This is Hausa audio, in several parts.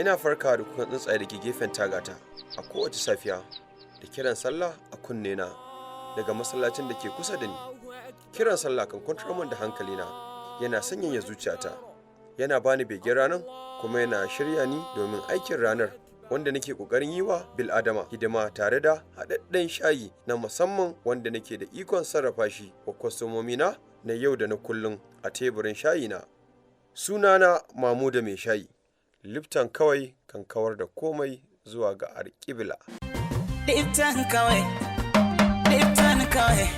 Ina farkawa da kukan tsuntsaye da ke gefen tagata a kowace safiya da kiran sallah a kunne na daga masallacin da ke kusa da ni. Kiran sallah kan kwantar min da hankalina, yana sanyaya zuciyata, yana bani begen ranar kuma yana shirya ni domin aikin ranar wanda nake ƙoƙarin yi wa bil'adama hidima tare da haɗaɗɗen shayi na musamman wanda nake da ikon sarrafa shi wa kwastomomina na yau da na kullum a teburin shayina. Sunana Mamuda mai shayi. Lipton kawai kan kawar da komai zuwa ga alƙibla. Lipton kawai, Lipton kawai,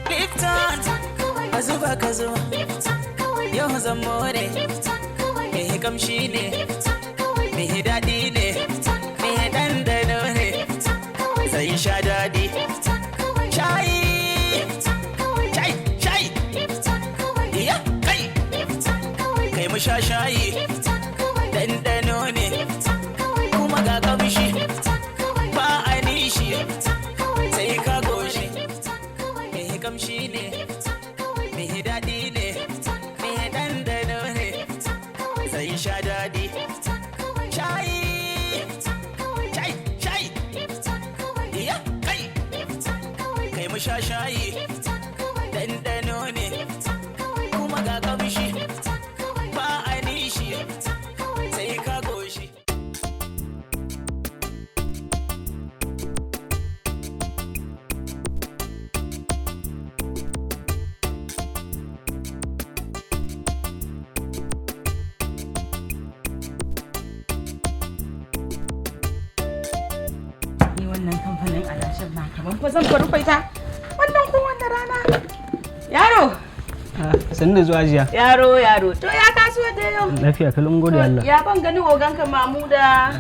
Lipton ka zuba ka zuba, yau zan more, mai kamshi ne, mai daɗi ne, mai ɗanɗano ne, zai sha daɗi. Shayi, shayi, shayi, iya kai, kai mu sha shayi, ɗanɗano ne, kuma ga kamshi, ba a nishi, sai ka goshi, mai kamshi ne, mai daɗi ne, mai ɗanɗano ne, zai sha daɗi. Shayi, shayi, shayi, iya kai, kai mu sha shayi, ɗanɗano ne, kuma ga kamshi, ba a nishi, sai ka goshi. Wannan kamfanin adashin na kaman fa zan rufe ta wannan ko wannan rana. Yaro Sannu da zuwa jiya. Yaro to ya kasuwa da yau. Lafiya kalin gode Allah. Ya ban gani oganka Mamuda.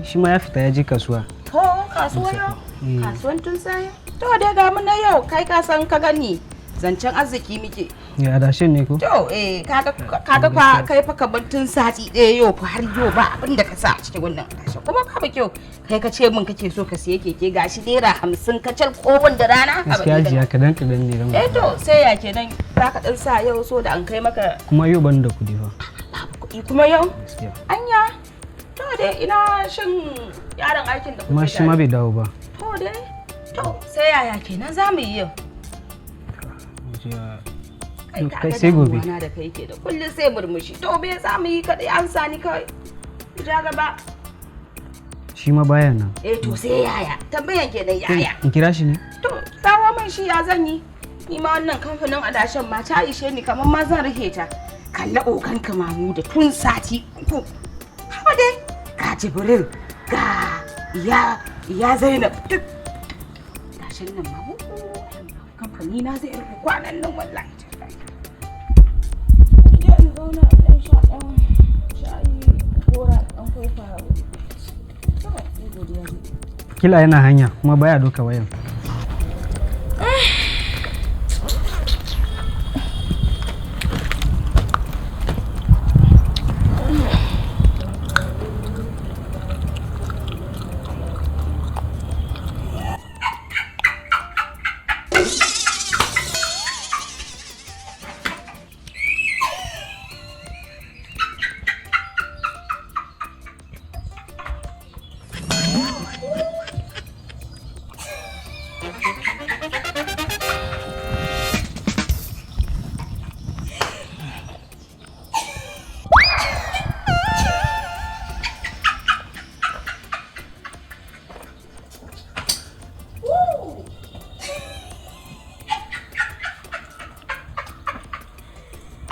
Shi ma ya fita ya je kasuwa. To kasuwa yau. Kasuwan tun sai. To dai ga mu na yau kai ka san ka gani zancen arziki muke. Ya adashin ne ko? To kaga fa kai fa kaman tun sati ɗaya yau fa har yau ba abin da ka sa a cikin wannan adashin kuma babu kyau. Kai ka ce min kake so ka siye keke gashi naira 50 kacal kobin da rana. Gaskiya jiya kadan ne ran. To sai ya kenan zaka dan sa yau so da an kai maka. Kuma yau ban da kudi fa. Kuɗi kuma yau? Gaskiya. Anya. To dai ina shin yaron aikin da kuke. Kuma shi ma bai dawo ba. To dai. To sai yaya kenan za mu yi yau? Kai sai gobe. Na da kai ke da kullum sai murmushi. To me za mu yi kadai an sani kai. Ja gaba. Shi ma baya nan. To sai yaya. Tambayan kenan yaya. In kira shi ne? To kawo min shi ya zan yi. Ni ma wannan kamfanin adashin ma ta ishe ni kamar ma zan rike ta. Kalla oganka Mamuda tun sati uku. Haba dai ga Jibril ga ya Zainab duk. Dashin nan Mamuda kamfani na zai rufe kwanan nan wallahi. Idan zauna ɗan sha ɗan shayi gora ɗan kofa. Kila yana hanya kuma baya doka wayan.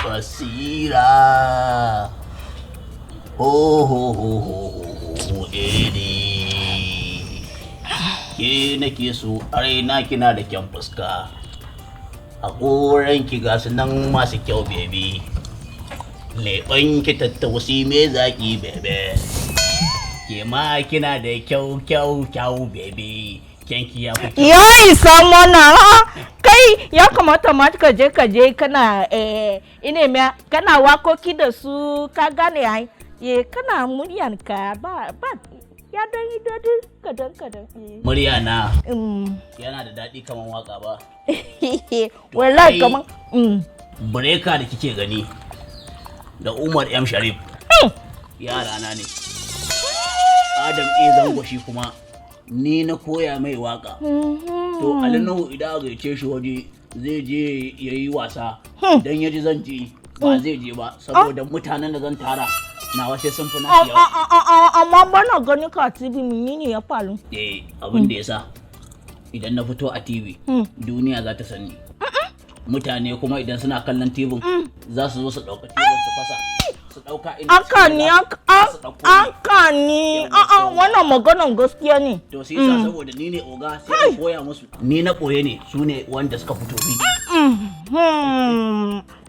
Basira, ke nake so a raina kina da kyan fuska, a ƙoranki ga su nan masu kyau bebe, leɓanki tattausi mai zaƙi bebe, ke ma kina da kyau bebe, kyanki ya fi kyau. Ya isa mana kai ya kamata ma ka je kana kana wakoki da su ka gane ai kana muryanka ba ya dan yi dadi kadan murya na yana da daɗi kaman waka ba. wallahi kaman breka da kike gani da Umar M Sharif yara na ne. Adam zango shi kuma ni na koya mai waka. To Alinu idan aka gaice shi waje zai je yayi wasa. Dan yaji zan je ba zai je ba saboda mutanen da zan tara na wace sun fi nashi yawa. Amma bana ganin ka TV menene ya faru? Abin da yasa idan na fito a TV duniya za ta sani. Mutane kuma idan suna kallon TV za su zo su dauka TV su fasa su dauka inda aka ni wannan maganan gaskiya ne. To sai sa saboda ni ne oga sai na koya musu ni na koye ne su ne wanda suka fito bidiyo.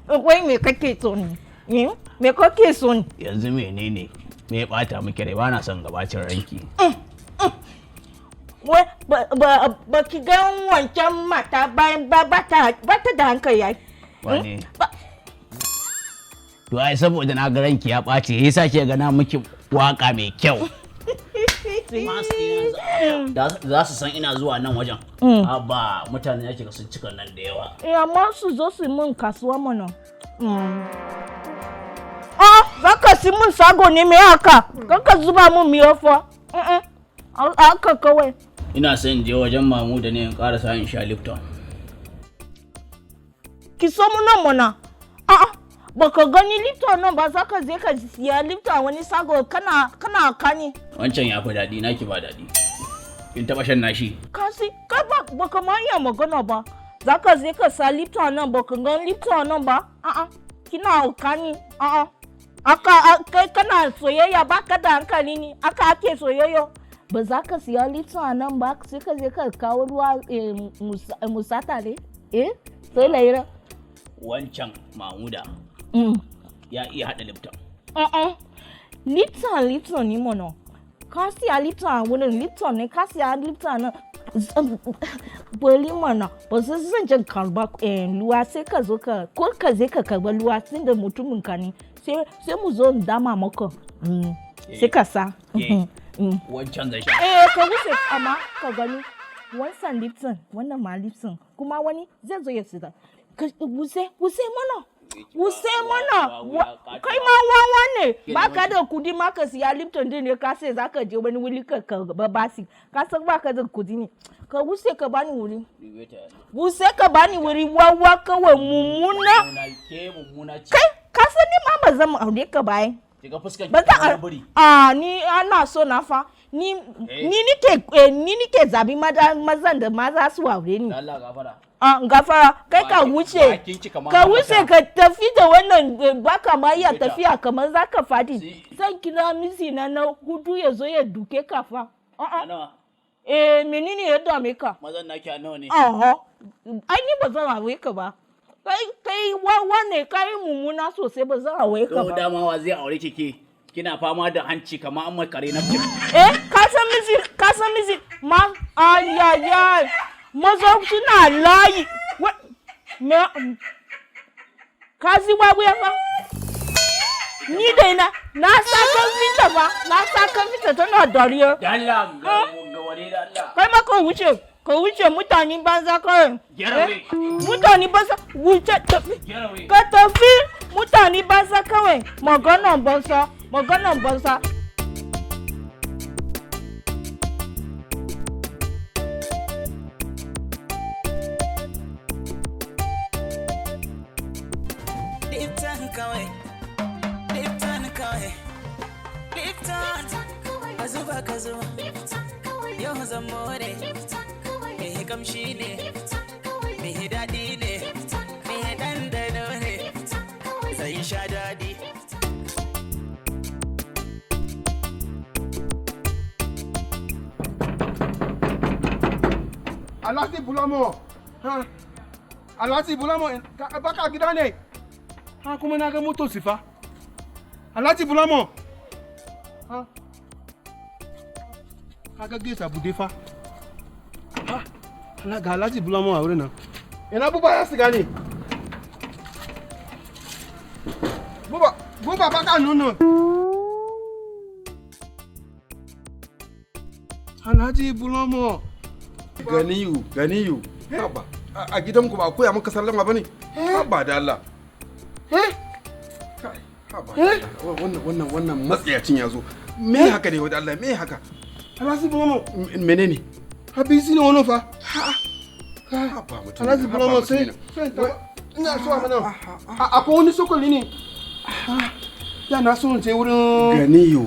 Wai me kake so ne? Me kake so ne? Yanzu menene me ya bata miki rai bana son gabacin ranki. Wai ba ki ga wancan mata bayan ba ta da hankali yayi. Wane? To ai saboda na ga ranki ya ɓaci yasa ke gana miki waka mai kyau. Za su san ina zuwa nan wajen. Ba mutane yake ga sun cika nan da yawa. Amma su zo su mun kasuwa mana. Za ka si mun sago ne mai haka. Ka zuba mun miyo fa. Haka kawai. Ina son je wajen mamu da ne in karasa in sha Lipton. Ki so mu nan mana. Baka gani Lipton nan ba za ka je ka siya Lipton wani sago kana kani. Wancan ya fi daɗi naki ba daɗi. Kin taɓa shan nashi? Kasi kai baka ma iya magana ba. Za ka je ka sa Lipton nan baka gani Lipton nan ba? Kina kani. Kai kana soyayya baka da hankali ne. Aka ake soyayya. Ba za ka siya Lipton nan ba sai ka je ka kawo ruwa musata ne? Sai laira. Wancan Mamuda ya iya haɗa Lipton. Lipton ne mana. Ka siya Lipton a wurin Lipton ne ka siya Lipton nan. Bali mana ba su zan jan karba luwa sai ka zo ko ka je ka karba luwa tun da mutumin ka ne sai mu zo dama maka sai ka sa. Wancan zai sha. Ka wuce amma ka gani wancan Lipton wannan ma Lipton kuma wani zai zo ya sida. Wuce mana. Kai ma wawa ne. Ba ka da kudi ma ka siya Lipton din ne ka sai za ka je wani wuri ka basi. Ka san ba ka da kudi ne. Ka wuce ka bani wuri. Wuce ka bani wuri wawa kawai mummuna. Kai ka san ni ma ba zan aure ka bayan. Kiga fuskar ki buri. Ni ana so na fa. Ni nike zabi mazan da maza su aure ni. Allah gafara. Gafara kai ka wuce. Ka wuce ka tafi da wannan baka ma iya tafiya kamar zaka fadi. Zan kira misi na Hudu ya zo ya duke ka fa. Menene ya dame ka? Mazan naki a nawa ne? Ai ni ba zan aure ka ba. Kai wawa ne kai mummuna sosai ba zan aure ka ba. To dama wa zai aure kike? Kina fama da hanci kamar an mai kare na fice. Ka san miji ma ayaya maza suna layi. Ka si wawu ya fa? Ni dai na sa kan fita tana dariya. Dalla ga wani dalla. Kai ma ka wuce mutane banza kawai. Mutane banza wuce tafi. Ka tafi mutane banza kawai. Maganan banza. Lipton, ka zuba. Yau zan more. Me kamshi ne. Me daɗi ne. Me ɗanɗano ne. Zai sha daɗi. Alhaji Bulamo. Alhaji Bulamo baka gida ne. Kuma na ga moto sifa. Alhaji Bulamo. Kaga gesa bude fa. Ga Alhaji Bulamo a wurin nan. Ina buba ya siga ne. Buba baka nono. Alhaji Bulamo. Ganiyu. Haba. A gidanku ba koya maka sallama bane? Haba da Allah. wannan matsayacin ya zo. Me haka ne wa Allah me haka? Alhaji Bromo. Menene? Habisi ne wannan fa. Haba mutum. Alhaji Bromo sai ina so a mana. Akwai wani sokoli ne. Ya na so in je wurin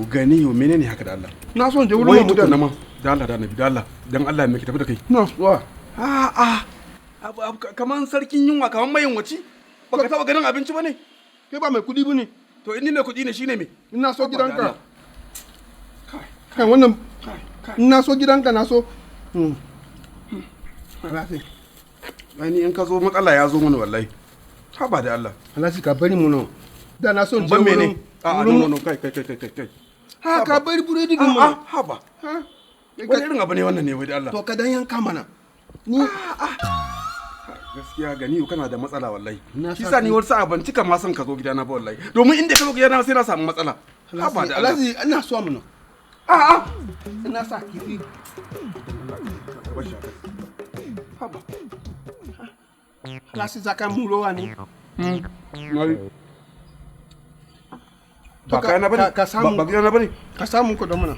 Ganiyo menene haka da Allah? Na so in je wurin mutum na ma. Da Allah da Annabi da Allah dan Allah me ke tafi da kai? Na so. Kaman sarkin yunwa kaman mayin waci. Baka taba ganin abinci bane? Kai ba mai kudi bane. To in ni mai kudi ne shine me? Ina so gidanka. Kai wannan ina so gidanka na so. Wani in ka zo matsala ya zo mana wallahi. Haba da Allah. Alhaji ka bari mu no. Da na so in je Ban mene? wurin. No kai. Ha ka bari buredi din mana. Haba. Wani irin abu ne wannan ne wai da Allah. To ka dan yanka mana. Ni Gaskiya Ganiyu kana da matsala wallahi. Na Shi sa sa ni wani sa'a ban cika ma son ka zo gidana ba wallahi. Domin inda ka zo gidana sai na samu matsala. Haba da Allah. Alhaji ina so mu no. Ina sa kifi. Haba. Alhaji zaka mu rowa ne. Ba kana bane? Ka samu. Ba gidana bane? Ka samu ko da mana.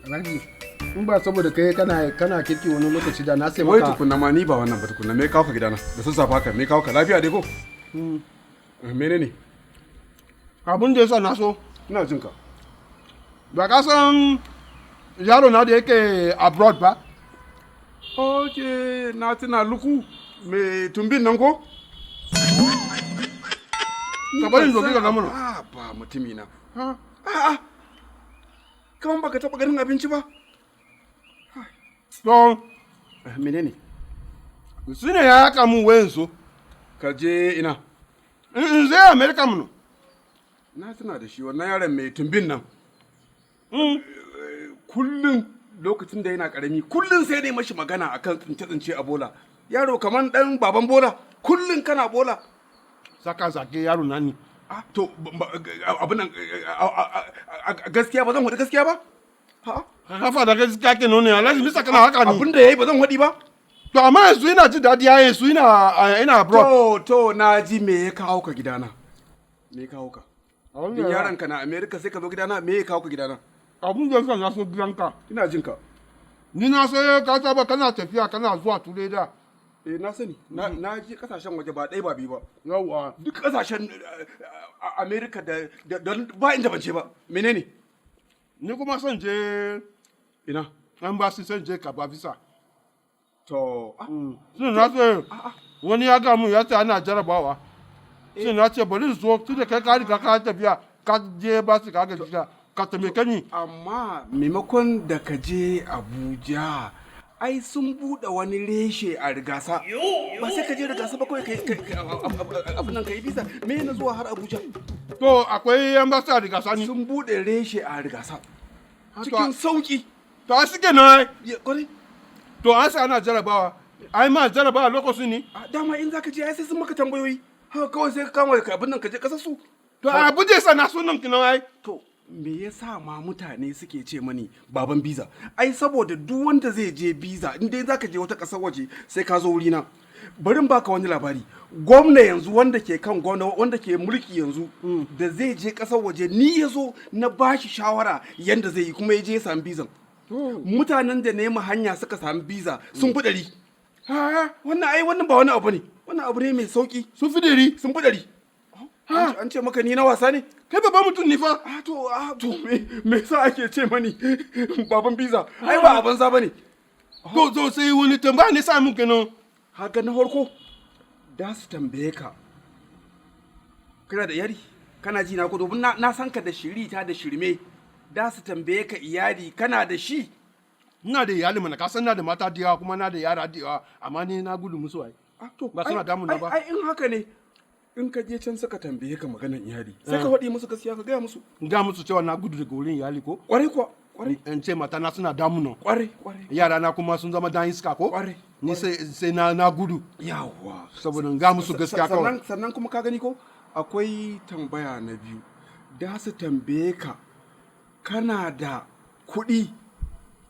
Alhaji in ba saboda kai kana kirki wani lokaci da na sai Wai maka. tukunna ma ni ba wannan ba tukunna me kawo ka gidana? Da sassafe haka me kawo ka lafiya dai ko? Menene? Abun da yasa na so. Ina jin ka. Ba ka san yaro na da yake abroad ba? Oke, na tuna luku me tumbin nan ko? Ka bari doki ga mana. Ba mutumi na. Kaman baka taba ganin abinci ba? To Menene? su ne ya haka mun wayan su. Ka je ina? In zai America mun. Na tuna da shi wannan yaron mai tumbin nan. Kullum lokacin da yana karami kullum sai dai mashi magana akan tsince-tsince a bola. Yaro kaman dan baban bola kullum kana bola. Saka zage yaro na ni. To abin nan gaskiya ba zan hudu gaskiya ba? Kafa da gaskiya ke nuna Alhaji misa kana haka ni. Abin da yayi ba zan hudi ba? To amma yanzu ina ji dadi yayin su ina abroad. To na ji me ya kawo ka gidana? Me ya kawo ka? Din yaron ka na America sai ka zo gidana me ya kawo ka gidana? Abun da yasa na so gidanka. Ina jin ka. Ni na so ka saba kana tafiya kana zuwa turai da. Na sani na je kasashen waje ba ɗaya ba biyu ba. Yawwa. Duk kasashen America da ba inda ban ce ba. Menene? Ni kuma son je Ina? embassy son je ka ba visa. To. Sun na ce wani ya ga mun ya ce ana jarabawa. Sun na ce bari zo tunda kai ka riga ka tafiya ka je ba su ka ga visa ka taimake ni. Amma maimakon da ka je Abuja ai sun buɗe wani reshe a rigasa. Ba sai ka je rigasa ba kawai abin nan ka yi visa me na zuwa har Abuja. To akwai embassy a rigasa ni. Sun buɗe reshe a rigasa. Cikin sauki. To a suke na Kwarai. to an sa ana jarabawa. Ai ma jarabawa lokacin ni. Dama in zaka je ai sai sun maka tambayoyi. Haka kawai sai ka kama abin nan ka je kasar su. To Abuja sa na sunan kinan ai. To me yasa ma mutane suke ce mani baban biza? Ai saboda duk wanda zai je biza in dai zaka je wata ƙasar waje sai ka zo wurina. Bari in baka wani labari. Gwamna yanzu wanda ke kan gwamna wanda ke mulki yanzu da zai je ƙasar waje ni yazo na bashi shawara yanda zai yi kuma ya je ya samu bizan. Mutanen da nema hanya suka samu biza sun fi ɗari. Wannan ba wani abu ne. Wannan abu ne mai sauki. Sun fi ɗari. Sun fi ɗari. An ce maka ni na wasa ne? Kai babban mutum ne fa. To me yasa ake ce mani baban biza? Ai ba abin za bane. To sai wani tambaya ne sa mun kenan. Haka na farko da su tambaye ka. Kana da iyali? Kana ji na ko domin na san ka da shirita da shirme. Da su tambaye ka iyali kana da shi? Ina da iyali mana ka san na da mata da yawa kuma na da yara da yawa amma ni na gudu musu ai. Ba suna damun na ba. Ai in haka ne in ka je can suka tambaye ka maganar iyali sai ka faɗi musu gaskiya ka gaya musu. Ga musu cewa na gudu daga wurin iyali ko? Kwarai kuwa. Kwarai. In ce mata na suna damu nan. Kwarai. Yara na kuma sun zama dan iska ko? Kwarai. Ni sai na gudu. Yawa. Saboda ga musu gaskiya kawai. Sannan kuma ka gani ko akwai tambaya na biyu. Da su tambaye ka kana da kuɗi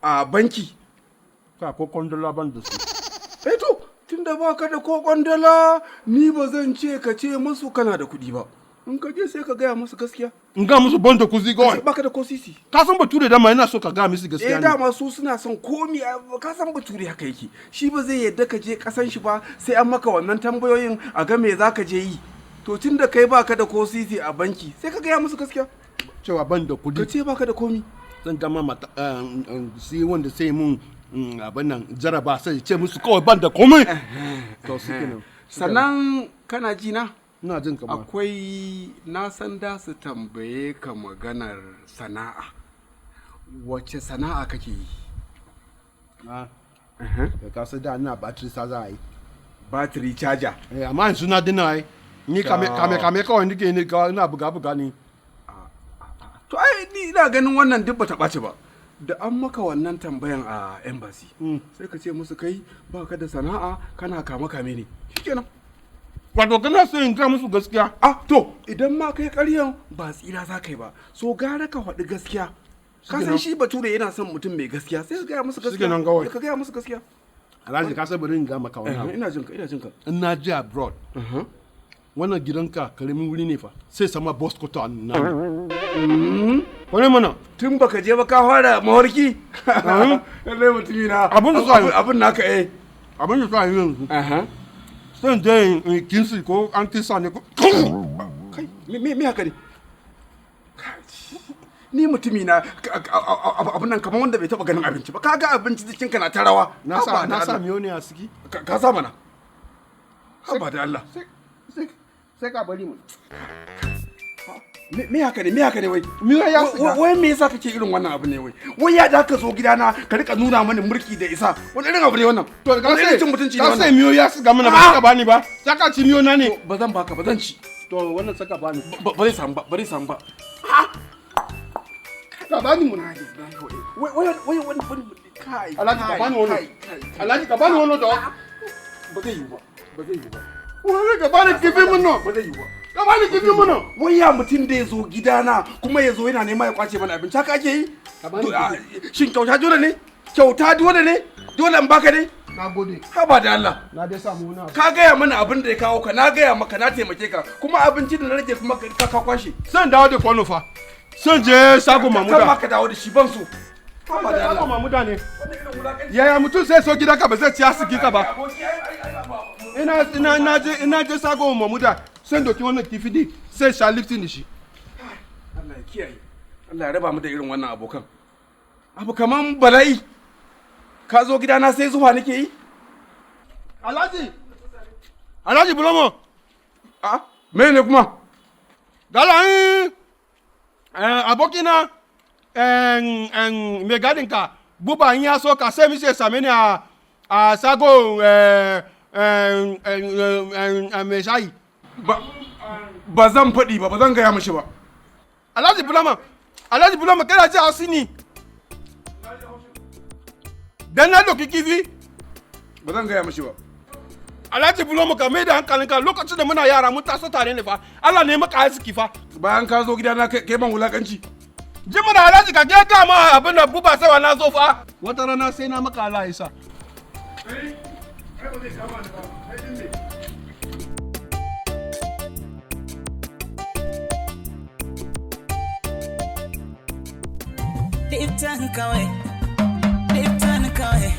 a banki. Ka ko kondola ban da su. To tun da baka da ko kwandala ni ba zan ce ka ce musu kana da kuɗi ba. In ka je sai ka gaya musu gaskiya. In ga musu banda kuzi kawai. Baka da ko sisi. Ka san bature da ma yana so ka ga musu gaskiya ne. Dama su suna son komi ka san bature haka yake. Shi ba zai yadda ka je kasan shi ba sai an maka wannan tambayoyin a ga me zaka je yi. To tun da kai baka da ko sisi a banki sai ka gaya musu gaskiya. Cewa banda kudi. Ka ce baka da komi. Zan gama mata sai wanda sai mun abin nan jaraba sai ce musu kawai banda komai. To su kenan. Sannan kana ji na? Ina jin kamar. Akwai na san da su tambaye ka maganar sana'a. Wace sana'a kake yi? Ka sai da ina battery sa za a yi. Battery charger. Amma yanzu na dina ai. Ni kame kawai nake ne ina buga ni. To ai ni ina ganin wannan duk bata ɓaci ba. Da an maka wannan tambayan a embassy. Sai ka ce musu kai baka da sana'a kana kame ne. Shikenan. Wato kana so in ga musu gaskiya. To idan ma kai ƙaryan ba tsira za ka yi ba. So gara ka faɗi gaskiya. Ka san shi bature yana son mutum mai gaskiya sai ka gaya musu gaskiya. Shikenan kawai. Ka gaya musu gaskiya. Alhaji ka san bari in ga maka wannan. Ina jin ka. In na je abroad. Wannan gidanka karamin wuri ne fa sai sama boss koto a nan. Wani mana? Tun baka je ba ka fara mawarki. Lallai mutumi na. Abin naka Abin da sa yi yanzu. Sai je in kinsi ko an kisa ne ko. Kai me haka ne? Ni mutumi na abin nan kamar wanda bai taba ganin abinci ba. Kaga abinci jikinka na ta rawa. Na sa miyo ne a siki. Ka sa mana. Haba da Allah. Sai ka bari mu. Me haka ne wai? Miyo wai me yasa kake irin wannan abu ne wai? Wai ya da ka zo gidana ka rika nuna mani mulki da isa. Wani irin abu ne wannan? To ka sai cin mutunci ne wannan. Ka sai miyo ya siga mana ba ka bani ba. Saka ci miyo na ne. Ba zan baka ba zan ci. To wannan saka bani. Ba zai samu ba. Ka bani mu. Wai kai. Alhaji ka bani wannan. Alhaji ka bani wannan da. Ba zai yi ba. Wani ka bani kifi mun no. Ba zai yi ba. Ka bani kifi mun no. Wai ya mutum da ya zo gidana kuma ya zo yana nema ya kwace mana abinci haka ake yi? Shin kyauta dole ne? Dole in baka ne? Na gode. Haba da Allah. Na dai samu wani abu. Ka gaya mana abin da ya kawo ka, na gaya maka na taimake ka, kuma abinci da na rage kuma ka kwashe. San dawo da kwano fa. San je sago mamuda. Kan ka dawo da shi ban so. Haba da Allah. Sago mamuda ne. Yaya mutum sai so gida ka ba zai ci asiki ka ba. Ina je sago mamuda. San doki wannan kifidi sai sha liftin da shi. Allah ya kiyaye. Allah ya raba mu da irin wannan abokan. Abu kaman bala'i. Ka zo gidana sai zuwa nake yi? Alhaji Bulomo. Me ne kuma? Dala abokina mai gadinka buba in ya so ka sai mi sai same ni a sago mai shayi. Ba zan faɗi ba zan gaya mashi ba. Alhaji Bulomo kana ji asini. Dan na doki kifi? Ba zan gaya mashi ba. Alhaji Bulomo ka mai da hankalinka lokacin da muna yara mun taso tare ne fa. Allah ne maka arziki fa. Bayan ka zo gidana kai ban wulakanci. Jima da Alhaji ka ga ma abin da buba sai na zo fa. Wata rana sai na maka Allah isa. Lipton Kawai, Lipton Kawai,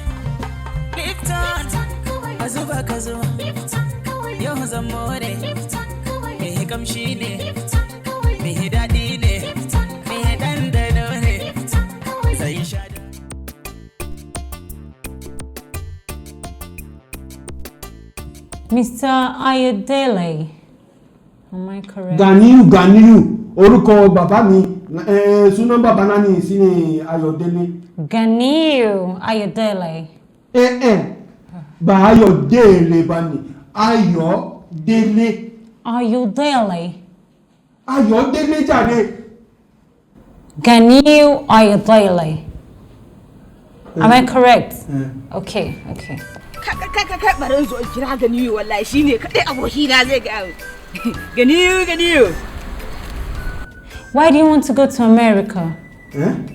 Lipton Azuba Kazuba, yau zan more, me kamshi ne, me daɗi ne, me ɗanɗano ne, zai sha da. Mr. Ayodele, am I correct? Ganiyu, orúkọ bàbá mi, sunan bàbá náà ni sí ni Ayọ̀délé. Ganiyu Ayodele. Ba Ayọ̀délé bá ní, Ayọ̀délé. Ayodele. Ayọ̀délé jàre. Ganiyu Ayodele. Am I correct? Okay. Kai barin zo kira Ganiyu wallahi shine kadai abokina zai ga. Ganiyu. Why do you want to go to America?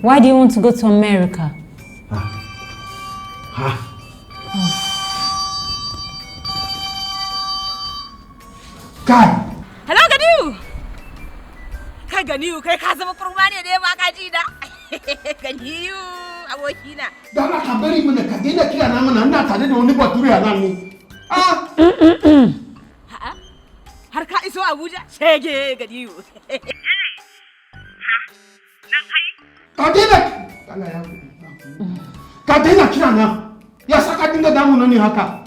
Why do you want to go to America? Kai. Hello Ganiyu. Kai Ganiyu kai ka zama kurma ne da ba ka ji da. Ganiyu abokina. Da Allah ka bari mana ka daina kira na mana ina tare da wani bature a nan ne. Har ka iso Abuja? Shege Ganiyu. Ka daina Allah ya ka daina kira na. Ya saka dinga damu na ne haka.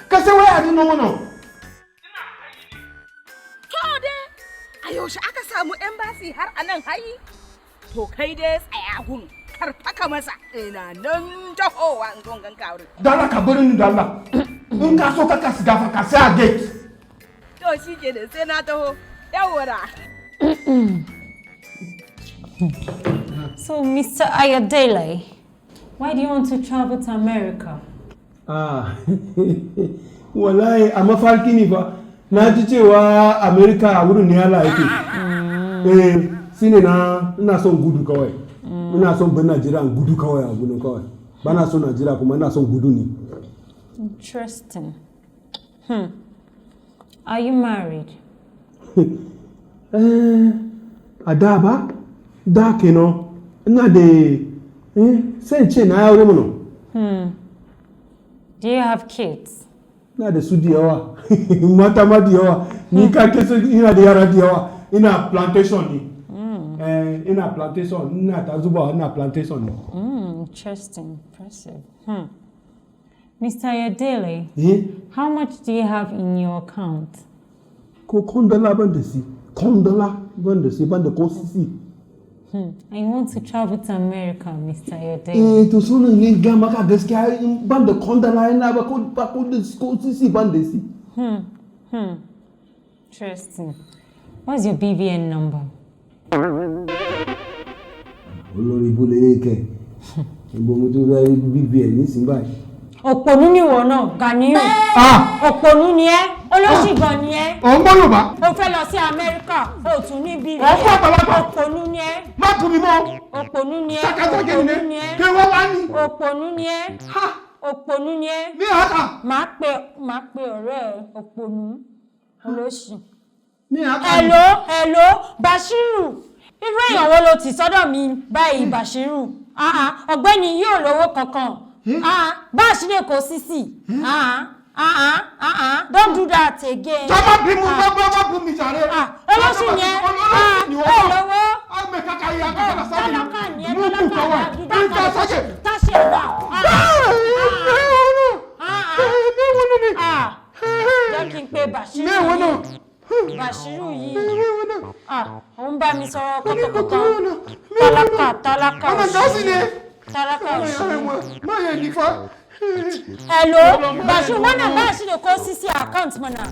Ka sai wai a dinga wannan. A yaushe aka samu embassy har a nan hayi? To kai dai tsaya gun karfaka masa ina nan tahowa in gongan kawuri. Dala ka bari ni dala. In ka so ka shiga fa ka sai a gate. To shi ke da sai na taho yawara. So, Mr. Ayodele, why do you want to travel to America? Wallahi a mafarki ne fa. Na ji cewa America a wurin ne Allah yake. Shine na ina son gudu kawai. Ina son bin Najeriya gudu kawai a gudun kawai. Bana son Najeriya kuma ina son gudu ne. Interesting. Are you married? A da ba? Da kenan. Ina da sai ce na aure mana. Do you have kids? Ina da su da yawa. Mata ma da yawa. Ni ka ke so ina da yara da yawa. Ina plantation ne. Ina plantation. Ina ta zuba ina plantation ne. Interesting. Impressive. Mr. Ayodele, how much do you have in your account? Ko kondala ban da si. Kondala ban da si ban da ko sisi. I want to travel to America, Mr. Ayodele. To sunan ne ga maka gaskiya ban da kondala ina ba ko da ko sisi ban da si. Interesting. What's your BVN number? Olórí ibo lele ke. Ibo mo tó rí BVN nísìn báyìí. Òpònú ni ìwọ náà, Ganiyu. Òpònú ni ẹ́, olóṣì gan ni ẹ́. Ò ń gbọ́ Yorùbá. O fẹ́ lọ sí Amẹ́ríkà, o tún ní bí. Ọ̀pọ̀ àgbàlagbà. Òpònú ni ẹ́. Má kú mi mọ́. Òpònú ni ẹ́. Sákàsákè ni Òpònú ni ẹ́. kí wọ́n wá ní. Òpònú ni ẹ́. Òpònú ni ẹ́. Ní àkà. Máa pe ọ̀rẹ́ ẹ òpònú olóṣì. Ní àkà. Hello, Bashiru. Irú èèyàn wo lo tì sọ́dọ̀ mi báyìí, Bashiru? Ọ̀gbẹ́ni yóò lówó kankan. Báṣìlè kò sísì. Don't do that again. Tọ́mọ bí mo bá bú mi jàre. Olóṣù yẹn. Lówó. Ọmọ kàkà yìí àkàkà sáyé. Tálákà ni ẹ, Mú kù kọ́wọ́. Nígbà sáyé. Táṣì ẹ̀dá. Jẹ́ kí n pe Bashiru yìí. Bashiru yìí. Òun bá mi sọ̀rọ̀ kọ́tọ̀kọ́tọ̀. Tálákà Ọmọ dọ́sí ni. Tálákà òṣì. Má yẹ nífa. Hello, Bashiru, wọ́n náà Bashiru kó sí account mọ́nà.